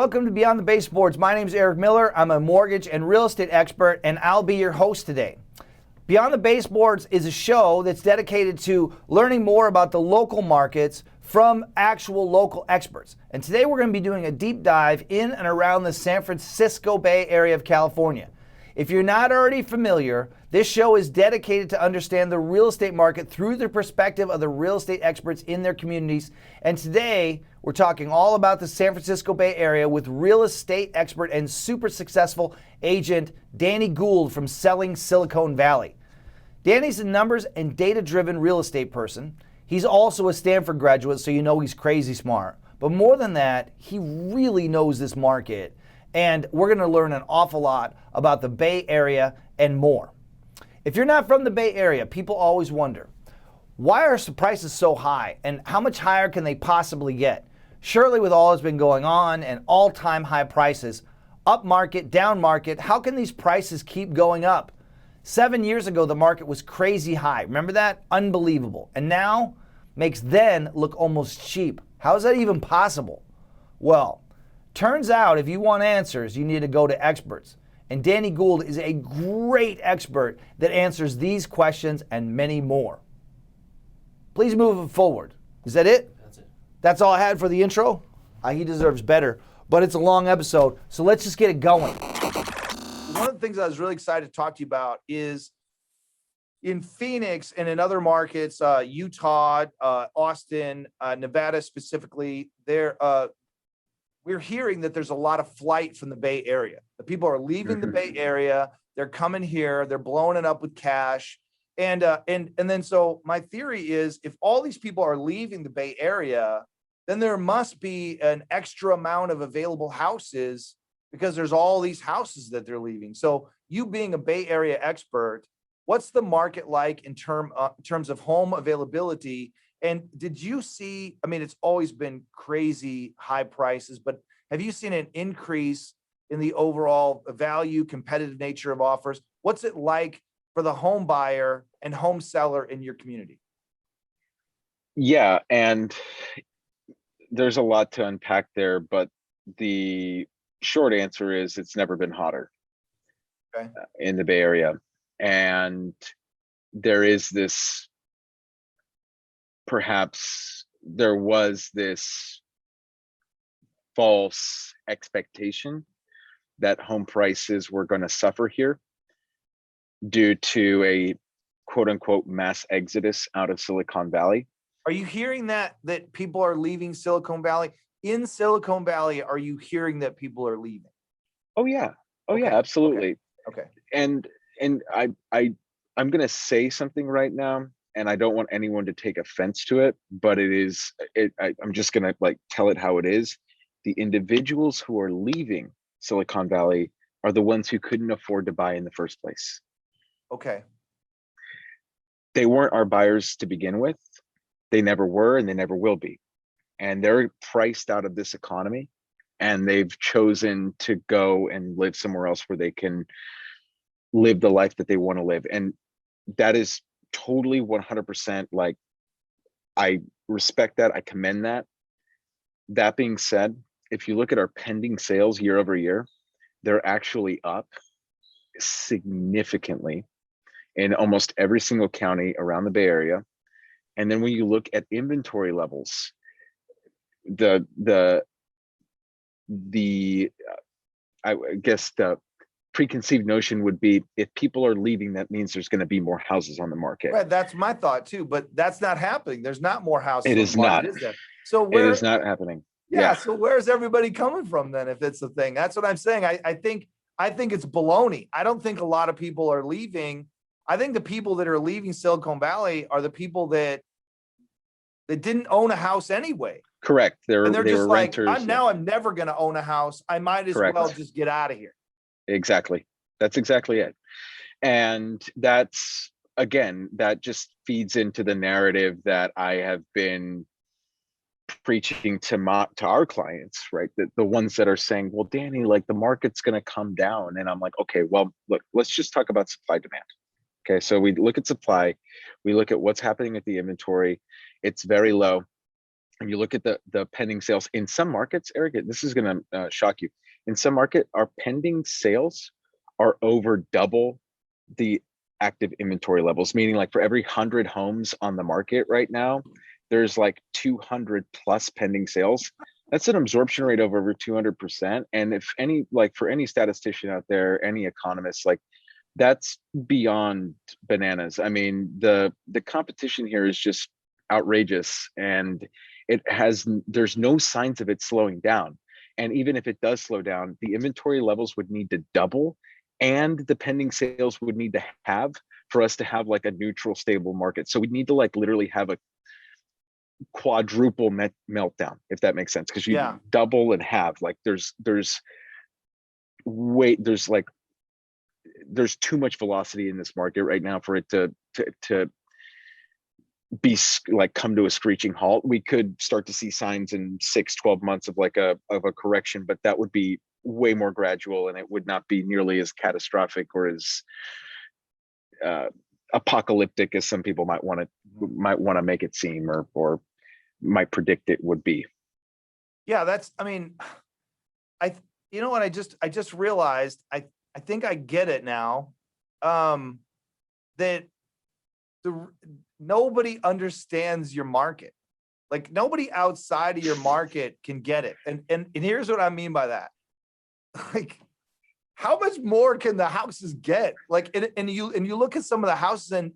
Welcome to Beyond the Baseboards. My name is Erik Miller. I'm a mortgage and real estate expert, and I'll be your host today. Beyond the Baseboards is a show that's dedicated to learning more about the local markets from actual local experts. And today we're going to be doing a deep dive in and around the San Francisco Bay Area of California. If you're not already familiar, this show is dedicated to understand the real estate market through the perspective of the real estate experts in their communities. And today, we're talking all about the San Francisco Bay Area with real estate expert and super successful agent Danny Gould from Selling Silicon Valley. Danny's a numbers and data-driven real estate person. He's also a Stanford graduate, so you know he's crazy smart. But more than that, he really knows this market. And we're going to learn an awful lot about the Bay Area and more. If you're not from the Bay Area, people always wonder, why are the prices so high and how much higher can they possibly get? Surely with all that's been going on and all-time high prices, up market, down market, how can these prices keep going up? 7 years ago, the market was crazy high. Remember that? Unbelievable. And now makes then look almost cheap. How is that even possible? Well, turns out if you want answers, you need to go to experts. And Danny Gould is a great expert that answers these questions and many more. Please move it forward. Is that it? That's it. That's all I had for the intro? He deserves better, but it's a long episode, so let's just get it going. One of the things I was really excited to talk to you about is in Phoenix and in other markets, Utah, Austin, Nevada specifically, we're hearing that there's a lot of flight from the Bay Area. The people are leaving the Bay Area. They're coming here. They're blowing it up with cash. And then so my theory is if all these people are leaving the Bay Area, then there must be an extra amount of available houses because there's all these houses that they're leaving. So you being a Bay Area expert, what's the market like in terms of home availability? And did you see, I mean, it's always been crazy high prices, but have you seen an increase in the overall value, competitive nature of offers? What's it like for the home buyer and home seller in your community? Yeah, and there's a lot to unpack there, but the short answer is it's never been hotter in the Bay Area. And there is this, perhaps there was this false expectation that home prices were going to suffer here due to a quote unquote mass exodus out of Silicon Valley. Are you hearing that people are leaving Silicon Valley? In Silicon Valley, are you hearing that people are leaving? Oh yeah. Oh okay. yeah, absolutely. Okay. And I'm going to say something right now, and I don't want anyone to take offense to it, but I'm just going to tell it how it is. The individuals who are leaving Silicon Valley are the ones who couldn't afford to buy in the first place. Okay. They weren't our buyers to begin with. They never were, and they never will be. And they're priced out of this economy, and they've chosen to go and live somewhere else where they can live the life that they want to live. And that is totally 100%, I respect that. I commend that. That being said, if you look at our pending sales year over year, they're actually up significantly in almost every single county around the Bay Area. And then when you look at inventory levels, I guess the preconceived notion would be if people are leaving, that means there's going to be more houses on the market. Right, that's my thought too, but that's not happening. There's not more houses. It is not. Is there? So it is not happening. Yeah. So where's everybody coming from then? If it's the thing, that's what I'm saying. I think it's baloney. I don't think a lot of people are leaving. I think the people that are leaving Silicon Valley are the people that didn't own a house anyway. Correct. They were just like, renters. I'm never going to own a house. I might as well just get out of here. Exactly. That's exactly it. And that's, again, that just feeds into the narrative that I have been preaching to our clients, right? The ones that are saying, well, Danny, the market's going to come down. And I'm like, okay, well, look, let's just talk about supply demand. Okay. So we look at supply, we look at what's happening with the inventory. It's very low. and you look at the pending sales in some markets, Eric, this is going to shock you. In some market, our pending sales are over double the active inventory levels, meaning like for every 100 homes on the market right now, there's like 200 plus pending sales. That's an absorption rate of over 200%. And if any, like for any statistician out there, any economist, like that's beyond bananas. I mean, the competition here is just outrageous, and there's no signs of it slowing down. And even if it does slow down, the inventory levels would need to double, and the pending sales would need to have for us to have like a neutral, stable market. So we need to like literally have a quadruple meltdown, if that makes sense, because you double and have like there's too much velocity in this market right now for it to be like come to a screeching halt. We could start to see signs in 6-12 months of like a correction, but that would be way more gradual, and it would not be nearly as catastrophic or as apocalyptic as some people might want to make it seem, or might predict it would be. Yeah, I mean, you know what, I just realized, I think I get it now, that nobody understands your market. Like nobody outside of your market can get it. And here's what I mean by that. Like, how much more can the houses get? Like, and you look at some of the houses and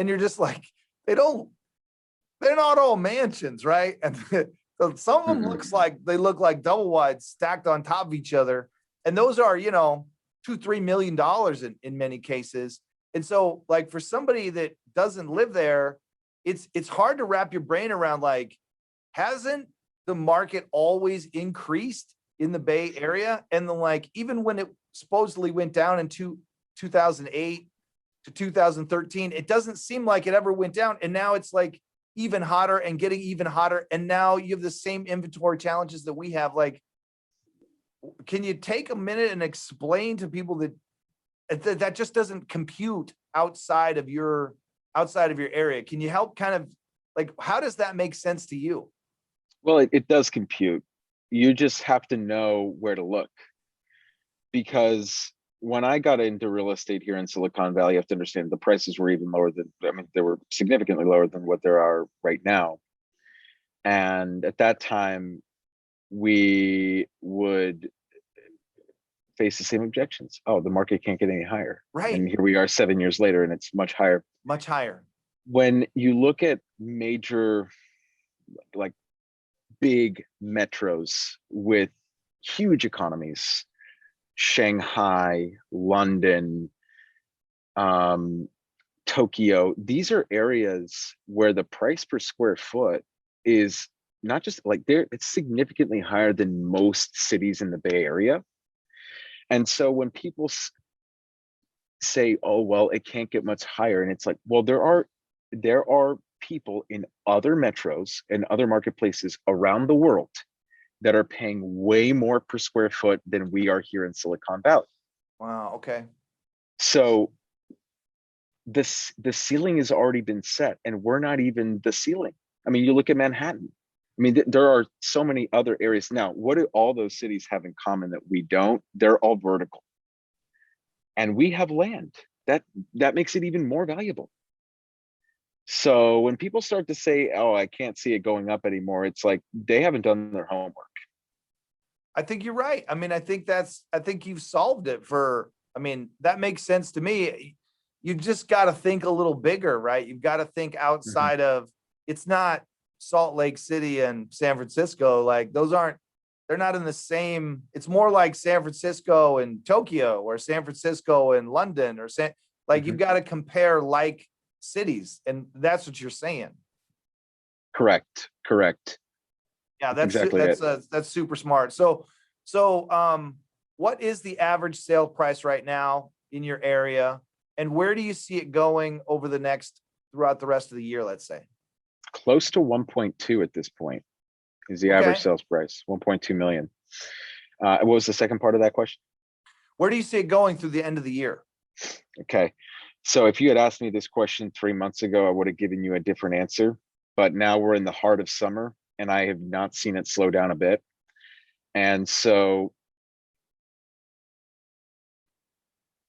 you're just like, they're not all mansions, right? And some of them look like double wides stacked on top of each other. And those are, $2-3 million in many cases. And so like for somebody that doesn't live there, it's hard to wrap your brain around, like, hasn't the market always increased in the Bay Area? And then like, even when it supposedly went down in 2008 to 2013, it doesn't seem like it ever went down. And now it's like even hotter and getting even hotter. And now you have the same inventory challenges that we have. Like, can you take a minute and explain to people that just doesn't compute outside of your area? Can you help kind of like, how does that make sense to you? Well, it does compute. You just have to know where to look, because when I got into real estate here in Silicon Valley, you have to understand the prices were even lower they were significantly lower than what there are right now. And at that time, we would face the same objections. Oh, the market can't get any higher. Right. And here we are 7 years later, and it's much higher. Much higher. When you look at major, like big metros with huge economies, Shanghai, London, Tokyo, these are areas where the price per square foot is not just like it's significantly higher than most cities in the Bay Area. And so when people say, oh, well, it can't get much higher, and it's like, well, there are people in other metros and other marketplaces around the world that are paying way more per square foot than we are here in Silicon Valley. Wow. Okay. So the ceiling has already been set, and we're not even the ceiling. I mean, you look at Manhattan. I mean, there are so many other areas. Now, what do all those cities have in common that we don't? They're all vertical. And we have land. That makes it even more valuable. So when people start to say, oh, I can't see it going up anymore, it's like they haven't done their homework. I think you're right. I mean, I think you've solved it that makes sense to me. You've just got to think a little bigger, right? You've got to think outside of, it's not Salt Lake City and San Francisco. Like they're not in the same, it's more like San Francisco and Tokyo, or San Francisco and London, or you've got to compare like cities, and that's what you're saying. Correct. Yeah, that's exactly that's super smart. So what is the average sale price right now in your area, and where do you see it going throughout the rest of the year, let's say? Close to 1.2 at this point is the average sales price, 1.2 million. What was the second part of that question? Where do you see it going through the end of the year? Okay. So if you had asked me this question 3 months ago, I would have given you a different answer. But now we're in the heart of summer, and I have not seen it slow down a bit. And so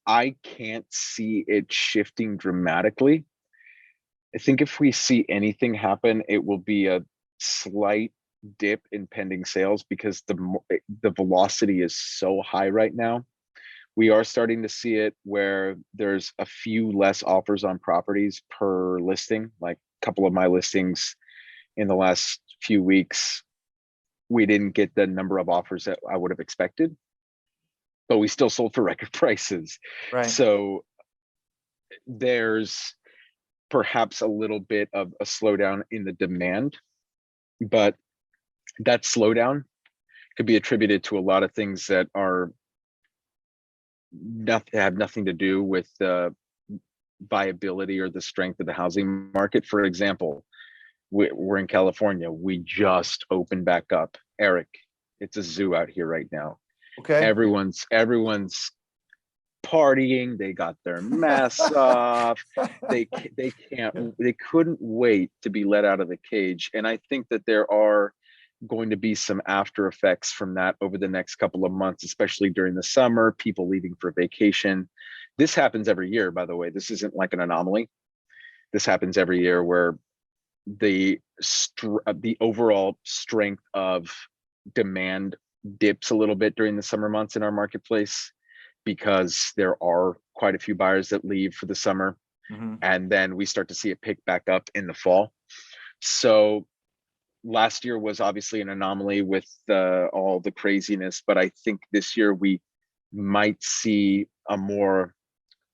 I can't see it shifting dramatically. I think if we see anything happen, it will be a slight dip in pending sales because the velocity is so high right now. We are starting to see it where there's a few less offers on properties per listing. Like a couple of my listings in the last few weeks, we didn't get the number of offers that I would have expected, but we still sold for record prices. Right. So there's perhaps a little bit of a slowdown in the demand, but that slowdown could be attributed to a lot of things that are have nothing to do with the viability or the strength of the housing market. For example, we're in California. We just opened back up. Erik, it's a zoo out here right now. Okay. Everyone's partying. They got their masks off. They couldn't wait to be let out of the cage. And I think that there are going to be some after effects from that over the next couple of months, especially during the summer, people leaving for vacation. This happens every year, by the way. This isn't like an anomaly. This happens every year where the overall strength of demand dips a little bit during the summer months in our marketplace because there are quite a few buyers that leave for the summer. Mm-hmm. And then we start to see it pick back up in the fall. So last year was obviously an anomaly with all the craziness, but I think this year we might see a more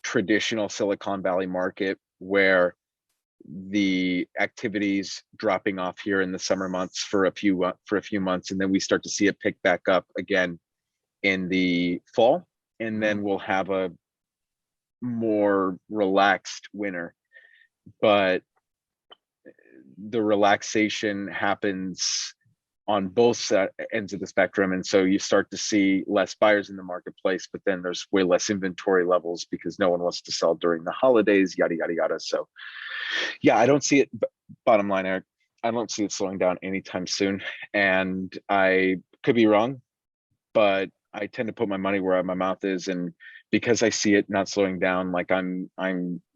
traditional Silicon Valley market where the activities dropping off here in the summer months for a few months, and then we start to see it pick back up again in the fall, and then we'll have a more relaxed winter. But the relaxation happens on both ends of the spectrum, and so you start to see less buyers in the marketplace, but then there's way less inventory levels because no one wants to sell during the holidays, yada yada yada. So yeah, I don't see it. Bottom line, Erik, I don't see it slowing down anytime soon, and I could be wrong, but I tend to put my money where my mouth is, and because I see it not slowing down, like I'm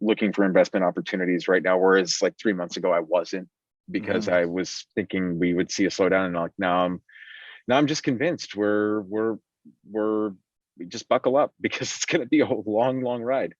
looking for investment opportunities right now, whereas like 3 months ago I wasn't, because I was thinking we would see a slowdown, and like now I'm just convinced we just buckle up because it's going to be a long ride.